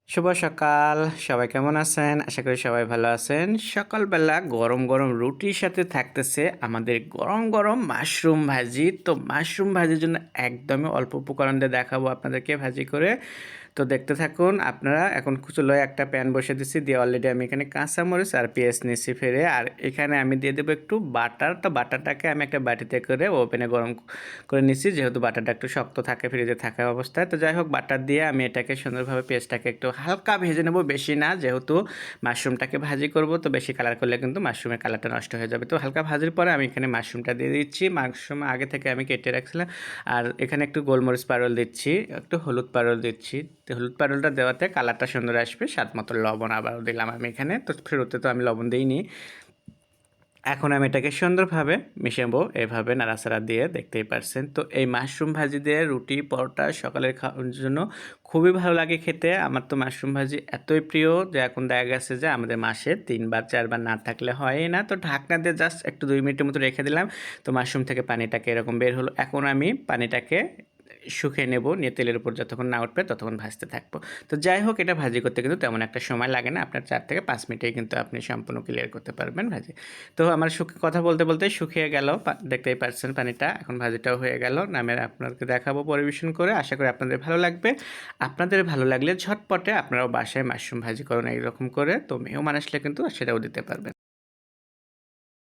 শুভ সকাল। সবাই কেমন আছেন? আশা করি সবাই ভালো আছেন। সকালবেলা গরম, গরম রুটির সাথে থাকতেছে আমাদের গরম, গরম মাশরুম ভাজি। তো মাশরুম ভাজির জন্য একদমই অল্প উপকরণ দিয়ে দেখাবো আপনাদেরকে ভাজি করে। তো দেখতে থাকুন আপনারা। এখন চুলায় একটা প্যান বসিয়ে দিচ্ছি, দিয়ে অলরেডি আমি এখানে কাঁচামরিচ আর পেঁয়াজ নিচ্ছি ফেড়ে। আর এখানে আমি দিয়ে দেবো একটু বাটার। তো বাটারটাকে আমি একটা বাটিতে করে ওভেনে গরম করে নিচ্ছি, যেহেতু বাটারটা একটু শক্ত থাকে ফ্রিজে থাকা অবস্থায়। তো যাই হোক, বাটার দিয়ে আমি এটাকে সুন্দরভাবে পেঁয়াজটাকে একটু হালকা ভেজে নেব, বেশি না, যেহেতু মাশরুমটাকে ভাজি করব। তো বেশি কালার করলে কিন্তু মাশরুমের কালারটা নষ্ট হয়ে যাবে। তো হালকা ভাজির পরে আমি এখানে মাশরুমটা দিয়ে দিচ্ছি। মাশরুম আগে থেকে আমি কেটে রাখছিলাম। আর এখানে একটু গোলমরিচ পাউডার দিচ্ছি, একটু হলুদ পাউডার দিচ্ছি। তো হলুদ পাউডারটা দেওয়াতে কালারটা সুন্দর আসবে। স্বাদ মতো লবণ আবারও দিলাম আমি এখানে। তো ফেরতে তো আমি লবণ দিইনি। এখন আমি এটাকে সুন্দরভাবে মিশাবো, এভাবে নাড়াচাড়া দিয়ে, দেখতেই পারছেন। তো এই মাশরুম ভাজি দিয়ে রুটি পরোটা সকালের খাওয়ার জন্য খুবই ভালো লাগে খেতে। আমার তো মাশরুম ভাজি এতই প্রিয় যে এখন দেখা গেছে যে আমাদের মাসে 3 বার 4 বার না থাকলে হয়ই না। তো ঢাকনা দিয়ে জাস্ট একটু 2 মিনিটের মতো রেখে দিলাম। তো মাশরুম থেকে পানিটাকে এরকম বের হলো। এখন আমি পানিটাকে শুকিয়ে নেব, নিয়ে তেলের উপর যতক্ষণ না উঠবে ততক্ষণ ভাজতে থাকবো। তো যাই হোক, এটা ভাজি করতে কিন্তু তেমন একটা সময় লাগে না। আপনার 4 থেকে 5 মিনিটেই কিন্তু আপনি সম্পূর্ণ ক্লিয়ার করতে পারবেন ভাজি। তো আমার কথা বলতে বলতে শুকিয়ে গেল, দেখতেই পাচ্ছেন পানিটা। এখন ভাজিটাও হয়ে গেল, নামে আপনাদেরকে দেখাবো পরিবেশন করে। আশা করি আপনাদের ভালো লাগবে। আপনাদের ভালো লাগলে ঝটপটে আপনারাও বাসায় মাশরুম ভাজি করুন এইরকম করে। তো মেহমান আসলে কিন্তু সেটাও দিতে পারবেন।